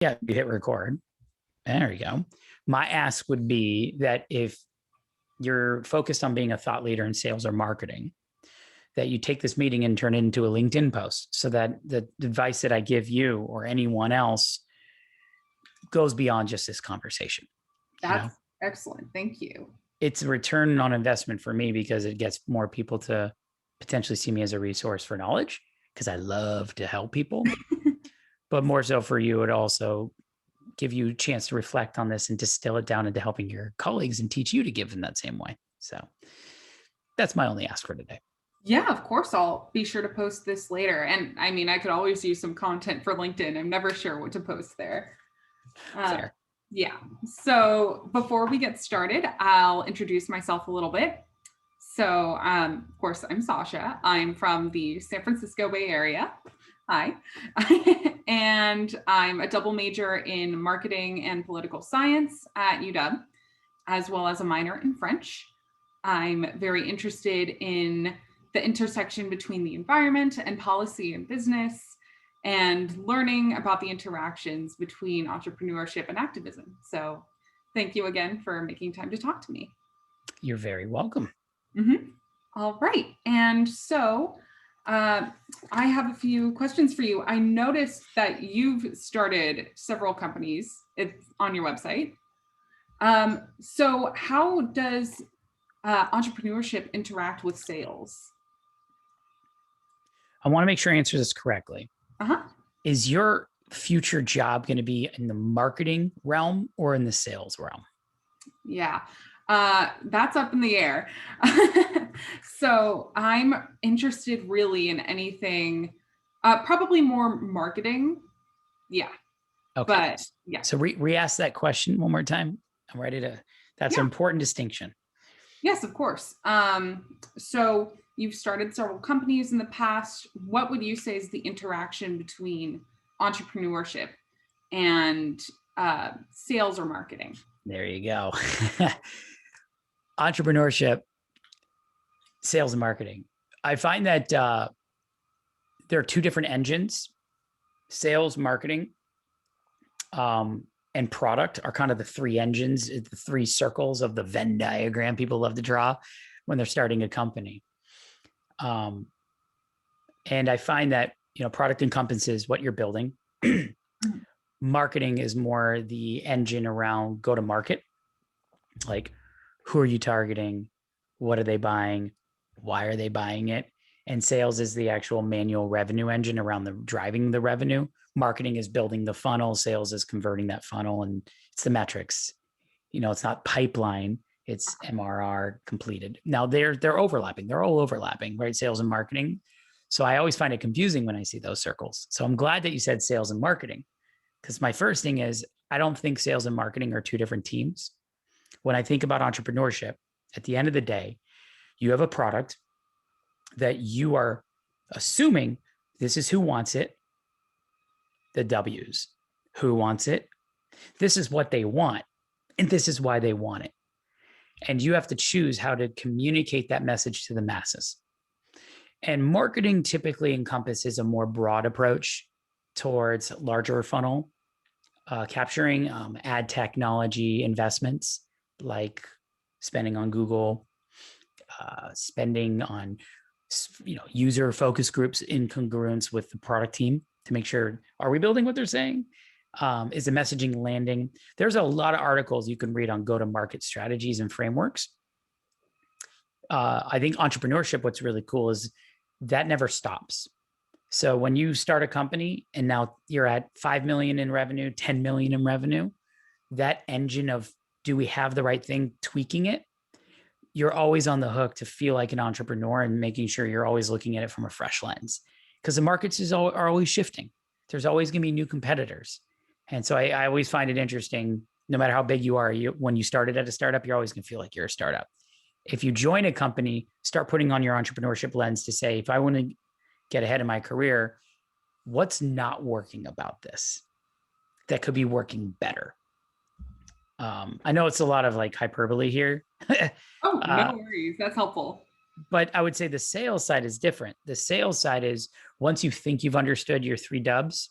Yeah, you hit record. There you go. My ask would be that if you're focused on being a thought leader in sales or marketing, that you take this meeting and turn it into a LinkedIn post so that the advice that I give you or anyone else goes beyond just this conversation. That's excellent. Thank you. It's a return on investment for me because it gets more people to potentially see me as a resource for knowledge because I love to help people. But more so for you, it also give you a chance to reflect on this and distill it down into helping your colleagues and teach you to give in that same way. So that's my only ask for today. Yeah, of course. I'll be sure to post this later. And I mean, I could always use some content for LinkedIn. I'm never sure what to post there. Fair. Yeah. So before we get started, I'll introduce myself a little bit. So, of course, I'm Sasha. I'm from the San Francisco Bay Area. Hi. And I'm a double major in marketing and political science at UW, as well as a minor in French. I'm very interested in the intersection between the environment and policy and business, and learning about the interactions between entrepreneurship and activism. So thank you again for making time to talk to me. You're very welcome. Mm-hmm. All right. And so I have a few questions for you. I noticed that you've started several companies on your website. So how does entrepreneurship interact with sales? I want to make sure I answer this correctly. Uh-huh. Is your future job going to be in the marketing realm or in the sales realm? Yeah, that's up in the air. So I'm interested really in anything, probably more marketing. Yeah. Okay. But yeah. So re-ask that question one more time. I'm ready to, that's an important distinction. Yes, of course. So you've started several companies in the past. What would you say is the interaction between entrepreneurship and sales or marketing? There you go. Entrepreneurship, sales and marketing. I find that there are two different engines. Sales, marketing, and product are kind of the three engines, the three circles of the Venn diagram people love to draw when they're starting a company. And I find that, product encompasses what you're building. Marketing is more the engine around go to market. Like, who are you targeting? What are they buying? Why are they buying it? And sales is the actual manual revenue engine around the driving the revenue. Marketing is building the funnel. Sales is converting that funnel, and it's the metrics. It's not pipeline. It's MRR completed. Now they're overlapping. They're all overlapping, right? Sales and marketing. So I always find it confusing when I see those circles. So I'm glad that you said sales and marketing, because my first thing is I don't think sales and marketing are two different teams. When I think about entrepreneurship, at the end of the day, you have a product that you are assuming this is who wants it. The W's, who wants it? This is what they want, and this is why they want it. And you have to choose how to communicate that message to the masses. And marketing typically encompasses a more broad approach towards larger funnel, capturing ad technology investments like spending on Google, spending on user focus groups in congruence with the product team to make sure, are we building what they're saying? Is the messaging landing? There's a lot of articles you can read on go-to-market strategies and frameworks. I think entrepreneurship, what's really cool is that never stops. So when you start a company and now you're at 5 million in revenue, 10 million in revenue, that engine of do we have the right thing, tweaking it, you're always on the hook to feel like an entrepreneur and making sure you're always looking at it from a fresh lens, because the markets are always shifting. There's always going to be new competitors. And so I always find it interesting, no matter how big you are, when you started at a startup, you're always going to feel like you're a startup. If you join a company, start putting on your entrepreneurship lens to say, if I want to get ahead in my career, what's not working about this that could be working better? I know it's a lot of like hyperbole here. Oh, no worries. That's helpful. But I would say the sales side is different. The sales side is once you think you've understood your three W's,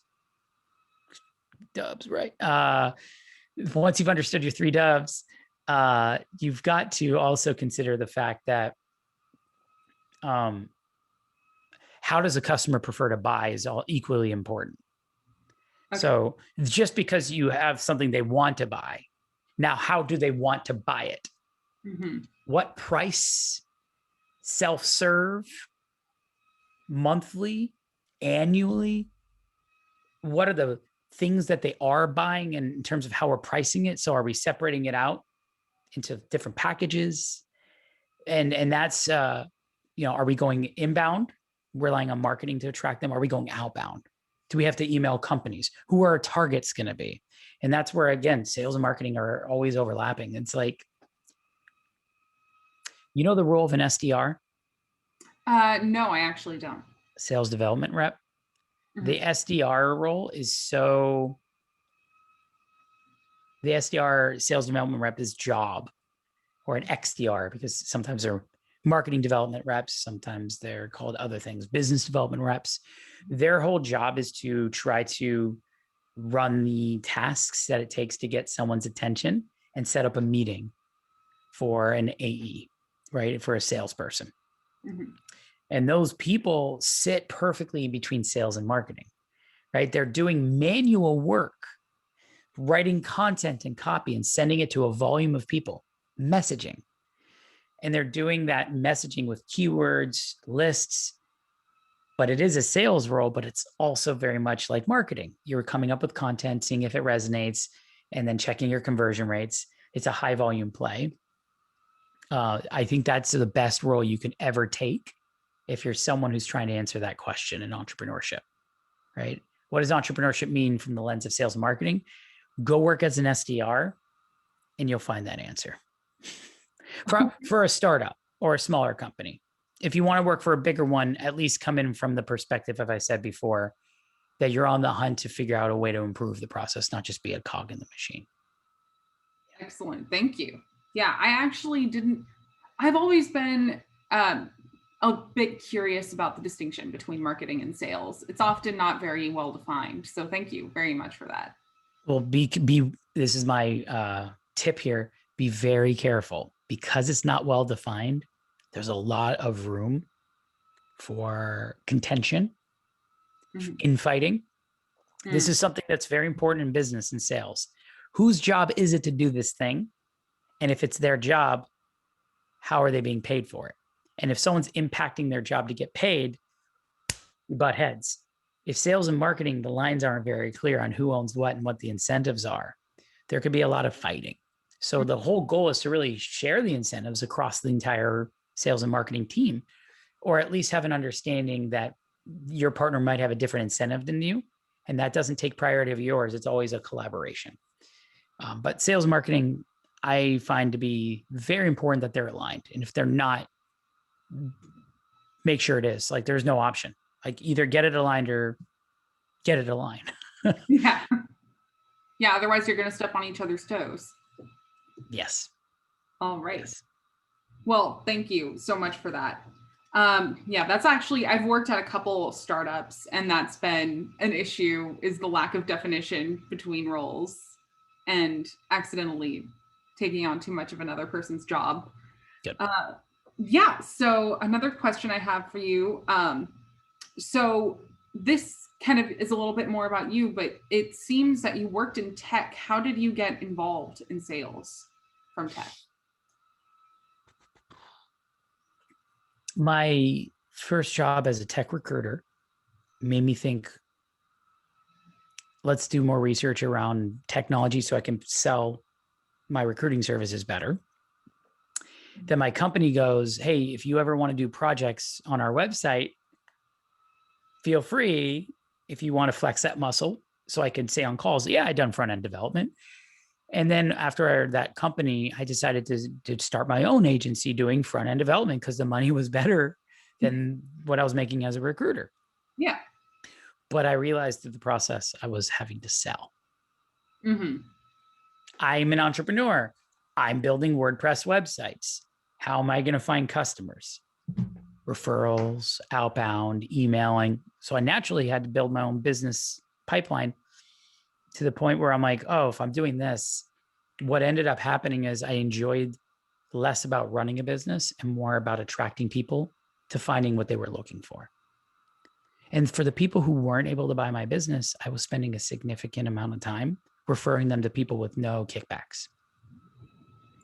Dubs, right? Once you've understood your three doves, you've got to also consider the fact that how does a customer prefer to buy is all equally important. Okay. So just because you have something they want to buy, now how do they want to buy it? Mm-hmm. What price? Self-serve? Monthly? Annually? What are the things that they are buying in terms of how we're pricing it? So are we separating it out into different packages? And that's, are we going inbound, relying on marketing to attract them? Are we going outbound? Do we have to email companies? Who are our targets going to be? And that's where, again, sales and marketing are always overlapping. It's like, the role of an SDR? No, I actually don't. Sales development rep. Mm-hmm. The SDR role is the SDR, sales development rep, is job, or an XDR, because sometimes they're marketing development reps, sometimes they're called other things, business development reps. Their whole job is to try to run the tasks that it takes to get someone's attention and set up a meeting for an AE, right? For a salesperson. Mm-hmm. And those people sit perfectly in between sales and marketing, right? They're doing manual work, writing content and copy and sending it to a volume of people, messaging. And they're doing that messaging with keywords, lists, but it is a sales role, but it's also very much like marketing. You're coming up with content, seeing if it resonates, and then checking your conversion rates. It's a high volume play. I think that's the best role you can ever take if you're someone who's trying to answer that question in entrepreneurship, right? What does entrepreneurship mean from the lens of sales and marketing? Go work as an SDR and you'll find that answer. For a startup or a smaller company. If you want to work for a bigger one, at least come in from the perspective, as I said before, that you're on the hunt to figure out a way to improve the process, not just be a cog in the machine. Excellent. Thank you. Yeah, I've always been a bit curious about the distinction between marketing and sales. It's often not very well defined. So thank you very much for that. Well, this is my tip here. Be very careful, because it's not well defined. There's a lot of room for contention, infighting. This is something that's very important in business and sales. Whose job is it to do this thing? And if it's their job, how are they being paid for it? And if someone's impacting their job to get paid, you butt heads. If sales and marketing, the lines aren't very clear on who owns what and what the incentives are, there could be a lot of fighting. So the whole goal is to really share the incentives across the entire sales and marketing team, or at least have an understanding that your partner might have a different incentive than you, and that doesn't take priority of yours. It's always a collaboration. But sales and marketing, I find to be very important that they're aligned. And if they're not, make sure it is. Like, there's no option. Like, either get it aligned or get it aligned. Yeah. Otherwise you're going to step on each other's toes. Yes. All right. Yes. Well, thank you so much for that. That's actually, I've worked at a couple startups, and that's been an issue, is the lack of definition between roles and accidentally taking on too much of another person's job. Good. So another question I have for you. So this kind of is a little bit more about you, but it seems that you worked in tech. How did you get involved in sales from tech? My first job as a tech recruiter made me think, let's do more research around technology so I can sell my recruiting services better. Then my company goes, hey, if you ever want to do projects on our website, feel free if you want to flex that muscle. So I could say on calls, yeah, I've done front-end development. And then after that company, I decided to start my own agency doing front-end development because the money was better than what I was making as a recruiter. Yeah. But I realized through the process, I was having to sell. Mm-hmm. I'm an entrepreneur. I'm building WordPress websites. How am I going to find customers? Referrals, outbound, emailing. So I naturally had to build my own business pipeline. to the point where I'm like, oh, if I'm doing this, what ended up happening is I enjoyed less about running a business and more about attracting people to finding what they were looking for. And for the people who weren't able to buy my business, I was spending a significant amount of time referring them to people with no kickbacks.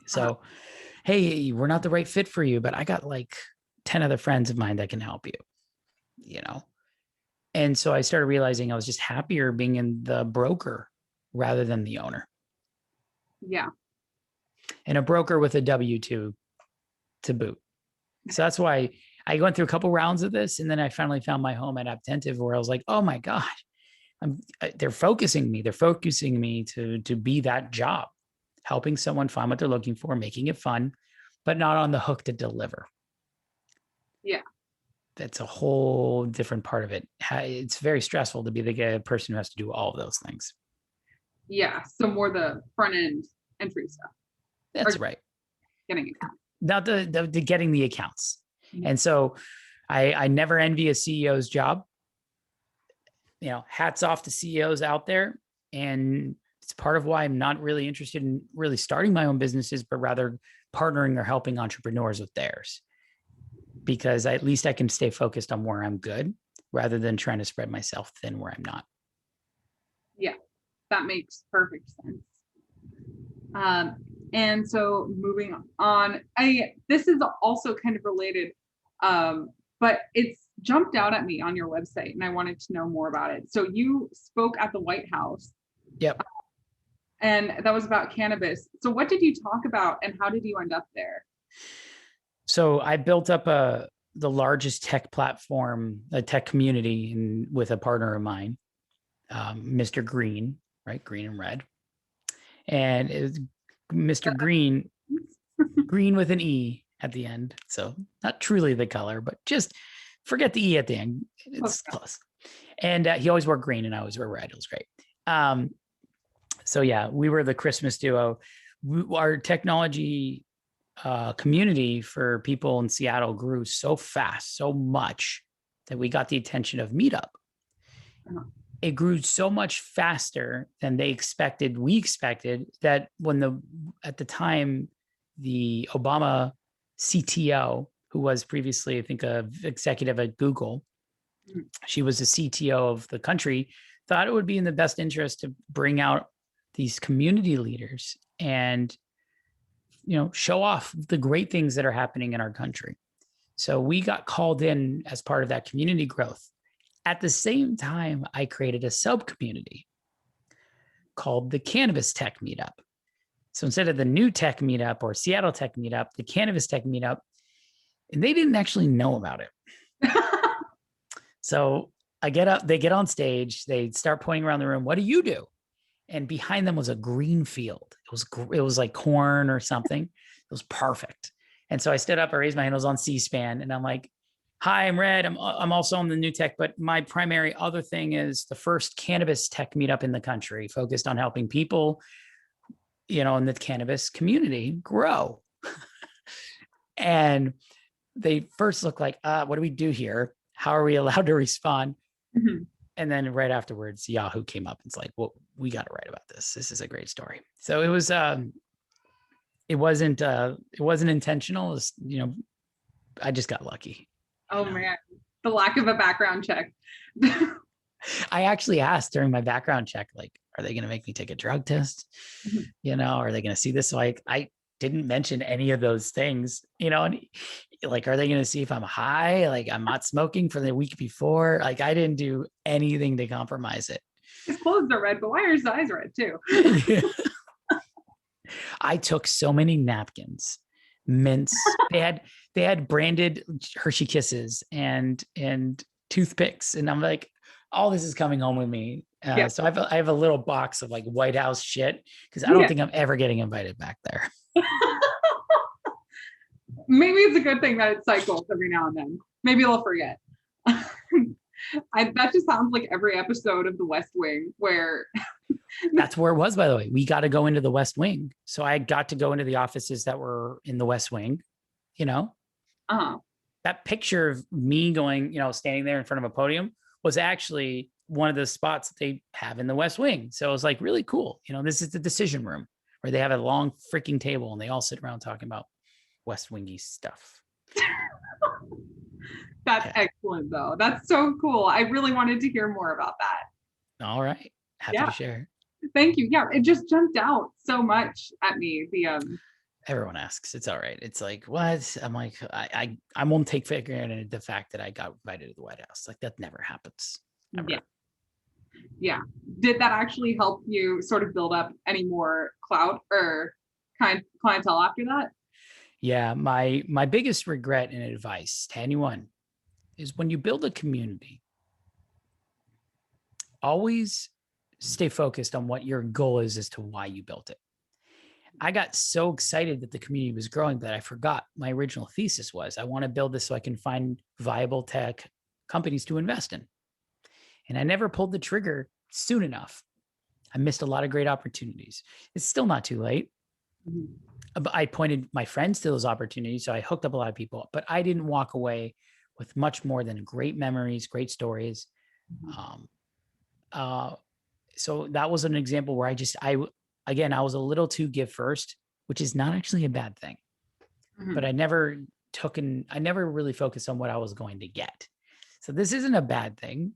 So, hey, we're not the right fit for you, but I got like 10 other friends of mine that can help you, you know? And so I started realizing I was just happier being in the broker rather than the owner. Yeah. And a broker with a W-2 to boot. So that's why I went through a couple rounds of this. And then I finally found my home at Apptentive, where I was like, oh my God, they're focusing me to be that job, helping someone find what they're looking for, making it fun, but not on the hook to deliver. Yeah. That's a whole different part of it. It's very stressful to be the person who has to do all of those things. Yeah. So more the front end entry stuff. That's right. Getting it. Not the getting the accounts. Mm-hmm. And so I never envy a CEO's job. You know, hats off to CEOs out there. And it's part of why I'm not really interested in really starting my own businesses, but rather partnering or helping entrepreneurs with theirs. Because at least I can stay focused on where I'm good rather than trying to spread myself thin where I'm not. Yeah, that makes perfect sense. And so moving on, this is also kind of related, but it's jumped out at me on your website and I wanted to know more about it. So you spoke at the White House. Yep. And that was about cannabis. So what did you talk about and how did you end up there? So I built up the largest tech platform, a tech community with a partner of mine, Mr. Green, right? Green and red. And it was Mr. Green, green with an E at the end. So not truly the color, but just forget the E at the end. It's close. And he always wore green and I always wore red. It was great. So yeah, we were the Christmas duo. Our technology community for people in Seattle grew so fast, so much that we got the attention of Meetup. It grew so much faster than we expected that when at the time, the Obama CTO, who was previously, I think, an executive at Google, she was the CTO of the country, thought it would be in the best interest to bring out these community leaders and, you know, show off the great things that are happening in our country. So we got called in as part of that community growth. At the same time, I created a sub-community called the Cannabis Tech Meetup. So instead of the New Tech Meetup or Seattle Tech Meetup, the Cannabis Tech Meetup, and they didn't actually know about it. So I get up, they get on stage, they start pointing around the room. What do you do? And behind them was a green field. It was like corn or something. It was perfect. And so I stood up, I raised my hand, I was on C-SPAN, and I'm like, hi, I'm Red. I'm also on the New Tech, but my primary other thing is the first cannabis tech meetup in the country, focused on helping people, you know, in the cannabis community grow. And they first look like, what do we do here? How are we allowed to respond? Mm-hmm. And then right afterwards, Yahoo came up and it's like, well, we got to write about this. This is a great story. So it wasn't intentional. It was, you know, I just got lucky. Oh man, the lack of a background check. I actually asked during my background check, like, are they going to make me take a drug test? Mm-hmm. You know, are they going to see this? So I didn't mention any of those things, you know, and like, are they going to see if I'm high? Like I'm not smoking for the week before. Like I didn't do anything to compromise it. His clothes are red, but why are his eyes red too? I took so many napkins, mints. They had branded Hershey Kisses and toothpicks. And I'm like, all this is coming home with me. Yeah. So I have a little box of like White House shit because I don't think I'm ever getting invited back there. Maybe it's a good thing that it cycles every now and then. Maybe they'll forget. That just sounds like every episode of The West Wing where... That's where it was, by the way. We got to go into the West Wing. So I got to go into the offices that were in the West Wing, you know? That picture of me going, you know, standing there in front of a podium was actually one of the spots that they have in the West Wing. So it was like really cool. This is the decision room where they have a long freaking table and they all sit around talking about West Wingy stuff. That's excellent, though. That's so cool. I really wanted to hear more about that. All right. Happy to share. Thank you. Yeah, it just jumped out so much at me. Everyone asks. It's all right. It's like, what? I'm like, I won't take for granted the fact that I got invited to the White House. Like that never happens. Ever. Yeah. Did that actually help you sort of build up any more clout or clientele after that? Yeah. My biggest regret and advice to anyone is when you build a community, always stay focused on what your goal is as to why you built it. I got so excited that the community was growing that I forgot my original thesis was I want to build this so I can find viable tech companies to invest in. And I never pulled the trigger soon enough. I missed a lot of great opportunities. It's still not too late. But I pointed my friends to those opportunities. So I hooked up a lot of people, but I didn't walk away with much more than great memories, great stories. So that was an example where I was a little too give first, which is not actually a bad thing, but I never really focused on what I was going to get. So this isn't a bad thing.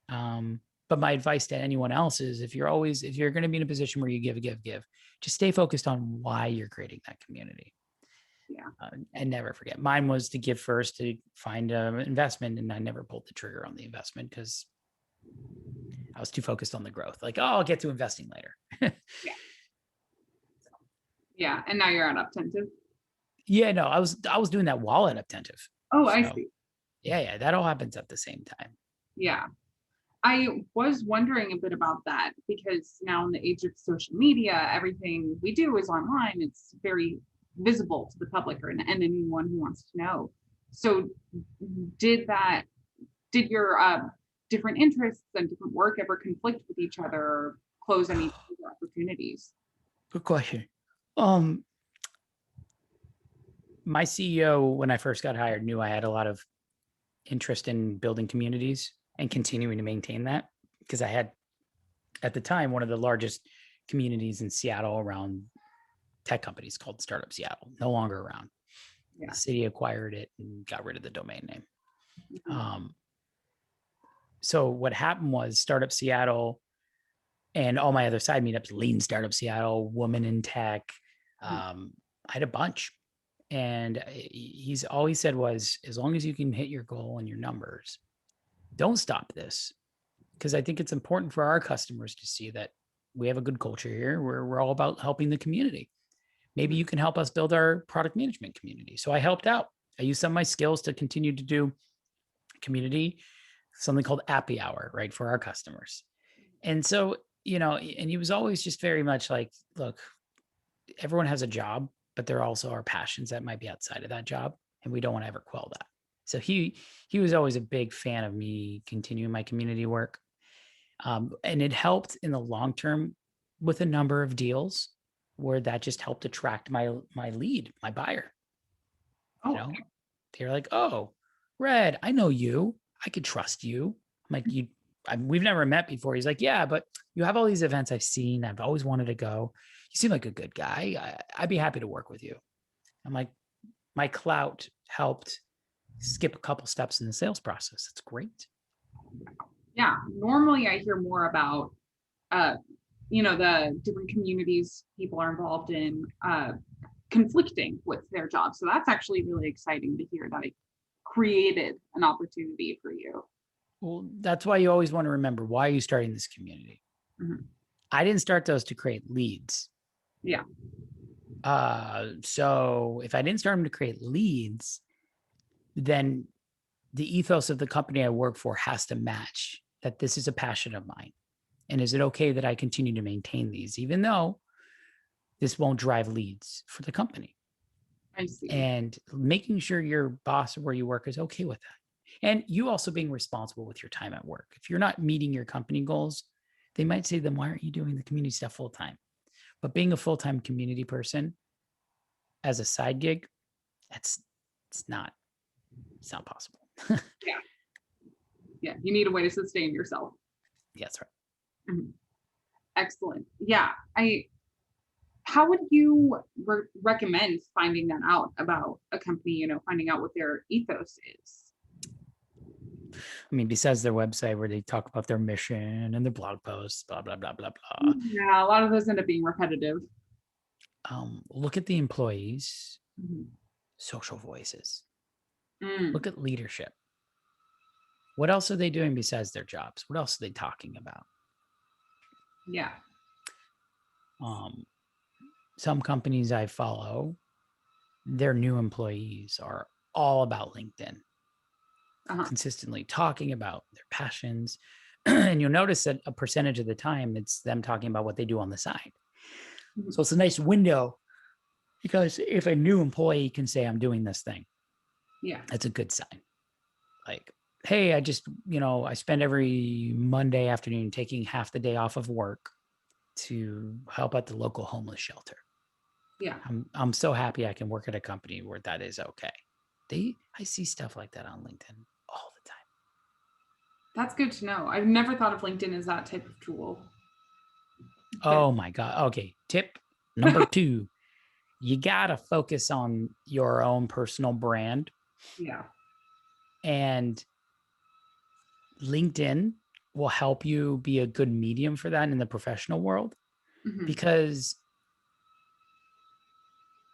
But my advice to anyone else is if you're going to be in a position where you give, just stay focused on why you're creating that community. And never forget. Mine was to give first to find an investment, and I never pulled the trigger on the investment because I was too focused on the growth. Like, oh, I'll get to investing later. Yeah. And now you're on Apptentive. Yeah, no, I was doing that while at Apptentive. Oh, so, I see. Yeah, that all happens at the same time. Yeah. I was wondering a bit about that because now in the age of social media, everything we do is online. It's very visible to the public and anyone who wants to know. So did your different interests and different work ever conflict with each other or close any opportunities? Good question. My CEO, when I first got hired, knew I had a lot of interest in building communities and continuing to maintain that because I had, at the time, one of the largest communities in Seattle around tech companies called Startup Seattle, no longer around. The city acquired it and got rid of the domain name. So what happened was Startup Seattle and all my other side meetups, Lean Startup Seattle, Woman in Tech, I had a bunch. And he's always said was, as long as you can hit your goal and your numbers, don't stop this. Because I think it's important for our customers to see that we have a good culture here where we're all about helping the community. Maybe you can help us build our product management community. So I helped out. I used some of my skills to continue to do community, something called Appy Hour, right, for our customers. And so, and he was always just very much like, look, everyone has a job, but there also are passions that might be outside of that job, and we don't want to ever quell that. So he was always a big fan of me continuing my community work. And it helped in the long term with a number of deals where that just helped attract my lead, my buyer. They're like, oh, Red, I know you. I could trust you. I'm like, we've never met before. He's like, yeah, but you have all these events I've seen. I've always wanted to go. You seem like a good guy. I'd be happy to work with you. I'm like, my clout helped skip a couple steps in the sales process. It's great. Yeah. Normally I hear more about, the different communities people are involved in conflicting with their jobs. So that's actually really exciting to hear that it created an opportunity for you. Well, that's why you always want to remember, why are you starting this community? I didn't start those to create leads. Yeah. So if I didn't start them to create leads, then the ethos of the company I work for has to match that this is a passion of mine. And is it okay that I continue to maintain these, even though this won't drive leads for the company? I see. And making sure your boss or where you work is okay with that. And you also being responsible with your time at work. If you're not meeting your company goals, they might say, then why aren't you doing the community stuff full time? But being a full-time community person as a side gig, it's not possible. Yeah. You need a way to sustain yourself. Yeah, that's right. Mhm. Excellent. Yeah. How would you recommend finding that out about a company, finding out what their ethos is? I mean, besides their website where they talk about their mission and their blog posts, blah, blah, blah, blah, blah. Yeah, a lot of those end up being repetitive. Look at the employees' Mhm. social voices. Mm, Look at leadership. What else are they doing besides their jobs? What else are they talking about? yeah. Um, some companies I follow, their new employees are all about LinkedIn, Uh-huh. consistently talking about their passions. And you'll notice that a percentage of the time it's them talking about what they do on the side. Mhm. So it's a nice window because if a new employee can say, I'm doing this thing, Yeah. that's a good sign. Like, hey, I just, I spend every Monday afternoon taking half the day off of work to help out the local homeless shelter. Yeah. I'm so happy I can work at a company where that is okay. I see stuff like that on LinkedIn all the time. That's good to know. I've never thought of LinkedIn as that type of tool. But Oh my God. Okay. Tip number 2, you got to focus on your own personal brand, yeah. and LinkedIn will help you be a good medium for that in the professional world, Hmm. because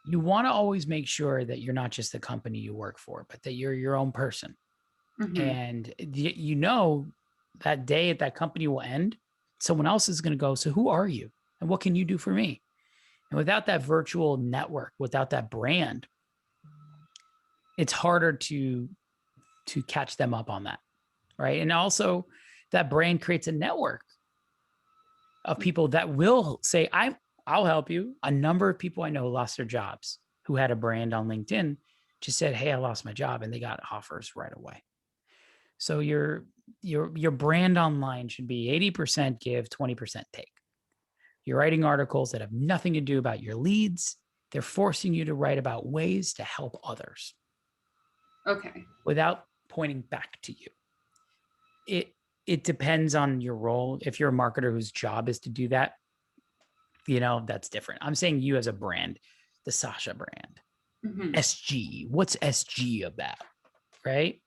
you want to always make sure that you're not just the company you work for, but that you're your own person. Hmm. And that day at that company will end. Someone else is going to go, so who are you? And what can you do for me? And without that virtual network, without that brand, it's harder to catch them up on that. Right. And also that brand creates a network of people that will say, I'll help you. A number of people I know lost their jobs who had a brand on LinkedIn just said, hey, I lost my job, and they got offers right away. So your brand online should be 80% give, 20% take. You're writing articles that have nothing to do about your leads. They're forcing you to write about ways to help others Okay. without pointing back to you. It depends on your role. If you're a marketer whose job is to do that, that's different. I'm saying you as a brand, the Sasha brand, Hmm. SG. What's SG about? Right?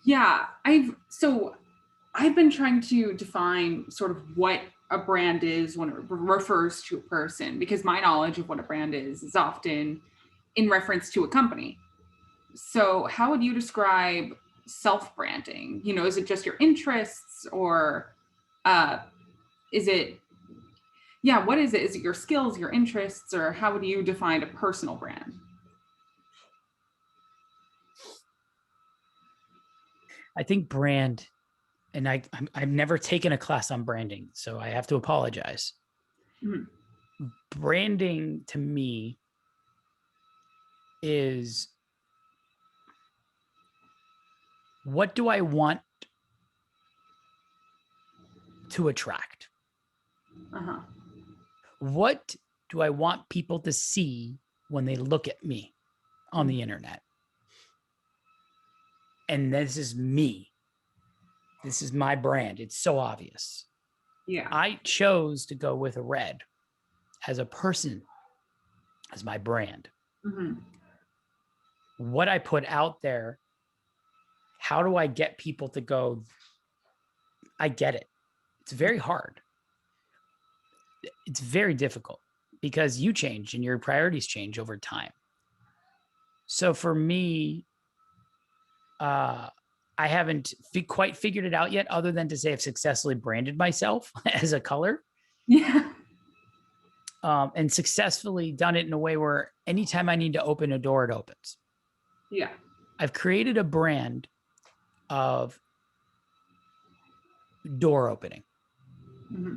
Yeah. I've been trying to define sort of what a brand is when it refers to a person, because my knowledge of what a brand is often in reference to a company. So, how would you describe self-branding? Is it just your interests, or uh, is it, yeah, what is it? Is it your skills, your interests, or how would you define a personal brand? I think brand, and I've never taken a class on branding, so I have to apologize. Mhm. Branding to me is, what do I want to attract? Uh-huh. What do I want people to see when they look at me on the internet? And this is me. This is my brand. It's so obvious. Yeah. I chose to go with a red as a person, as my brand. Hmm. What I put out there, how do I get people to go, I get it? It's very hard. It's very difficult because you change and your priorities change over time. So for me, I haven't quite figured it out yet, other than to say I've successfully branded myself as a color, Yeah. and successfully done it in a way where anytime I need to open a door, it opens. Yeah. I've created a brand of door opening. Hmm.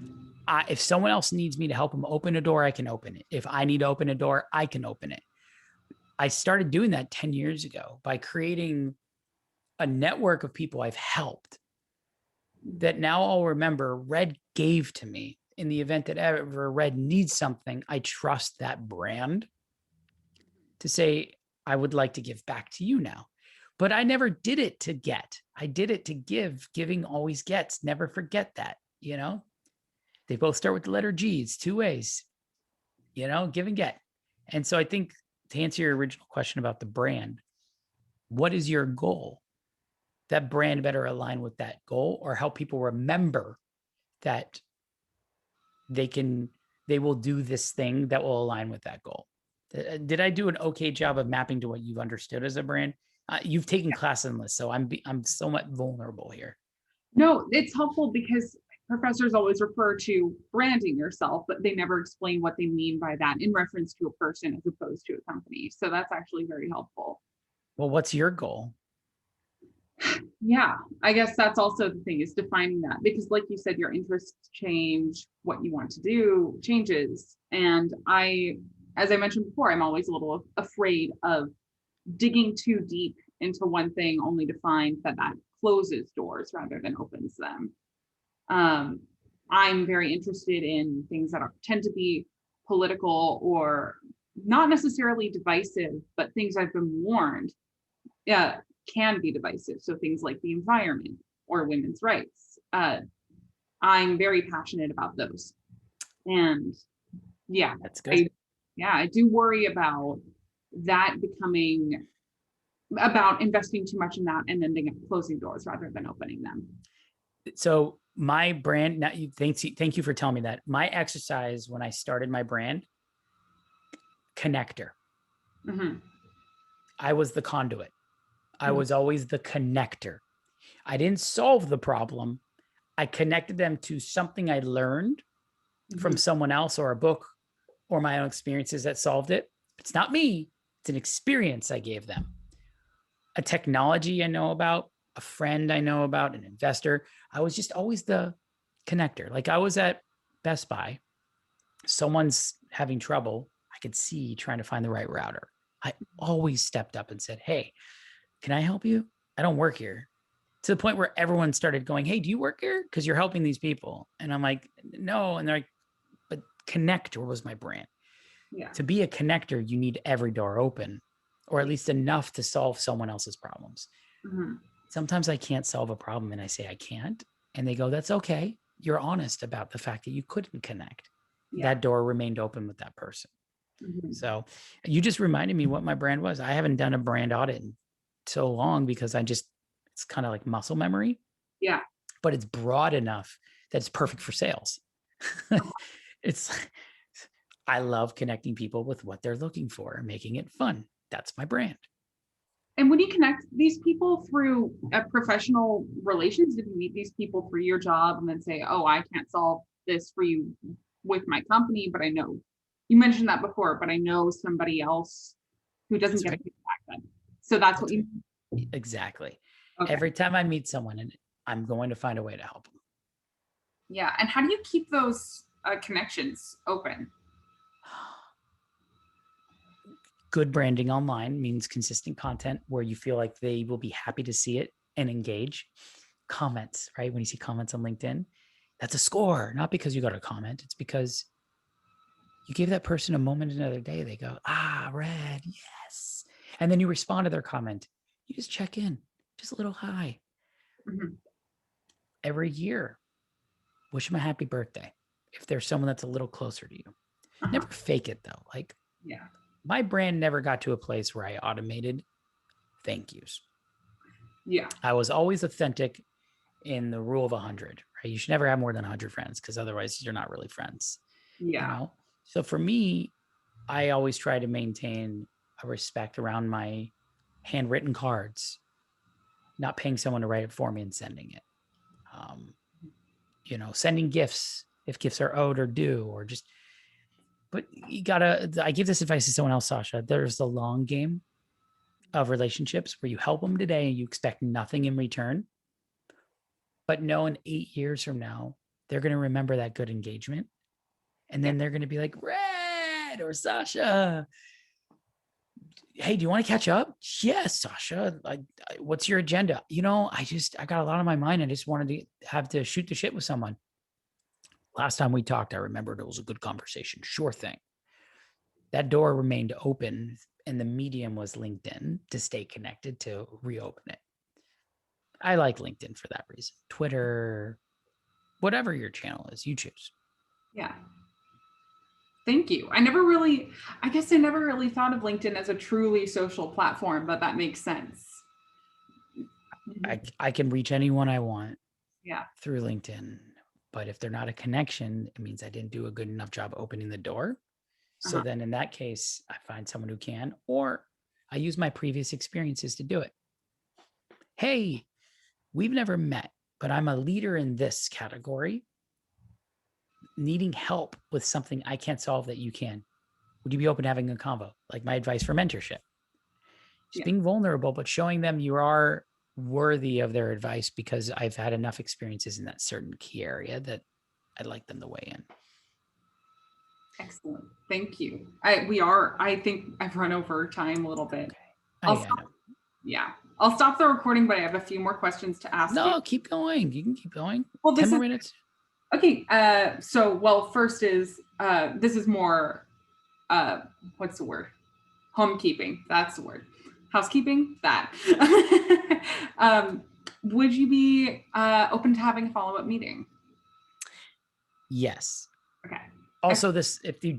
If someone else needs me to help them open a door, I can open it. If I need to open a door, I can open it. I started doing that 10 years ago by creating a network of people I've helped that now I'll remember Red gave to me. In the event that ever Red needs something, I trust that brand to say, I would like to give back to you now. but I never did it to get. I did it to give. Giving always gets. Never forget that, you know? They both start with the letter G. It's two ways, you know, give and get. And so I think to answer your original question about the brand, what is your goal? That brand better align with that goal or help people remember that they will do this thing that will align with that goal. Did I do an okay job of mapping to what you've understood as a brand? You've taken classes in this, so I'm somewhat vulnerable here. No, it's helpful because professors always refer to branding yourself, but they never explain what they mean by that in reference to a person as opposed to a company. So that's actually very helpful. Well, what's your goal? Yeah, I guess that's also the thing, is defining that, because like you said, your interests change, what you want to do changes. And as I mentioned before, I'm always a little afraid of digging too deep into one thing only to find that closes doors rather than opens them. I'm very interested in things that tend to be political or not necessarily divisive, but things I've been warned can be divisive. So things like the environment or women's rights. I'm very passionate about those. And yeah, that's good. I do worry about that becoming about investing too much in that and ending up closing doors rather than opening them. So my brand, now thank you for telling me that. My exercise when I started my brand, connector. Mm-hmm. I was the conduit. I was always the connector. I didn't solve the problem. I connected them to something I learned from someone else or a book or my own experiences that solved it. It's not me. It's an experience I gave them. A technology I know about, a friend I know about, an investor. I was just always the connector. Like I was at Best Buy. Someone's having trouble. I could see trying to find the right router. I always stepped up and said, hey, can I help you? I don't work here. To the point where everyone started going, hey, do you work here? Because you're helping these people. And I'm like, no. And they're like, but connector was my brand. Yeah. To be a connector, you need every door open, or at least enough to solve someone else's problems. Mm-hmm. Sometimes I can't solve a problem and I say I can't. And they go, that's okay. You're honest about the fact that you couldn't connect. Yeah. That door remained open with that person. Mm-hmm. So you just reminded me what my brand was. I haven't done a brand audit in so long because it's kind of like muscle memory. Yeah. But it's broad enough that it's perfect for sales. I love connecting people with what they're looking for and making it fun. That's my brand. And when you connect these people through professional relations, did you meet these people through your job and then say, oh, I can't solve this for you with my company, but I know, you mentioned that before, but I know somebody else who doesn't get feedback then. So that's what you mean. Exactly. Okay. Every time I meet someone, and I'm going to find a way to help them. Yeah. And how do you keep those connections open? Good branding online means consistent content where you feel like they will be happy to see it and engage. Comments, right? When you see comments on LinkedIn, that's a score, not because you got a comment. It's because you gave that person a moment another day. They go, Red, yes. And then you respond to their comment. You just check in, just a little hi. Mm-hmm. Every year, wish them a happy birthday. If there's someone that's a little closer to you. Never fake it though. Like, yeah. My brand never got to a place where I automated thank yous. Yeah. I was always authentic in the rule of 100, right? You should never have more than 100 friends because otherwise you're not really friends. Yeah. You know? So for me, I always try to maintain a respect around my handwritten cards, not paying someone to write it for me and sending it. Sending gifts if gifts are owed or due, or just, but I give this advice to someone else, Sasha. There's the long game of relationships where you help them today and you expect nothing in return. But no, in 8 years from now, they're going to remember that good engagement. And then they're going to be like, Red or Sasha, hey, do you want to catch up? Yes, Sasha. What's your agenda? I got a lot on my mind. I just wanted to have to shoot the shit with someone. Last time we talked, I remembered it was a good conversation. Sure thing. That door remained open and the medium was LinkedIn to stay connected, to reopen it. I like LinkedIn for that reason. Twitter, whatever your channel is, you choose. Yeah. Thank you. I guess I never really thought of LinkedIn as a truly social platform, but that makes sense. I can reach anyone I want Yeah. through LinkedIn, but if they're not a connection, it means I didn't do a good enough job opening the door. So then in that case, I find someone who can, or I use my previous experiences to do it. Hey, we've never met, but I'm a leader in this category, needing help with something I can't solve that you can. Would you be open to having a convo? Like my advice for mentorship. Just being vulnerable, but showing them you are worthy of their advice, because I've had enough experiences in that certain key area that I'd like them to weigh in. Excellent. Thank you. I think I've run over time a little bit. Okay. I'll stop the recording, but I have a few more questions to ask you. No, keep going. You can keep going. Well, 10 more minutes. Okay. First is, this is more, what's the word? Homekeeping. That's the word. Housekeeping. That. Would you be open to having a follow-up meeting? Yes. Okay. Also, if you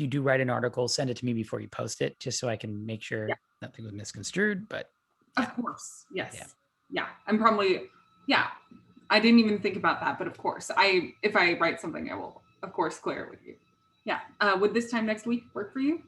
do write an article, send it to me before you post it, just so I can make sure nothing was misconstrued. But of course, yes, yeah. I'm probably I didn't even think about that, but of course, if I write something, I will of course clear it with you. Yeah. Would this time next week work for you?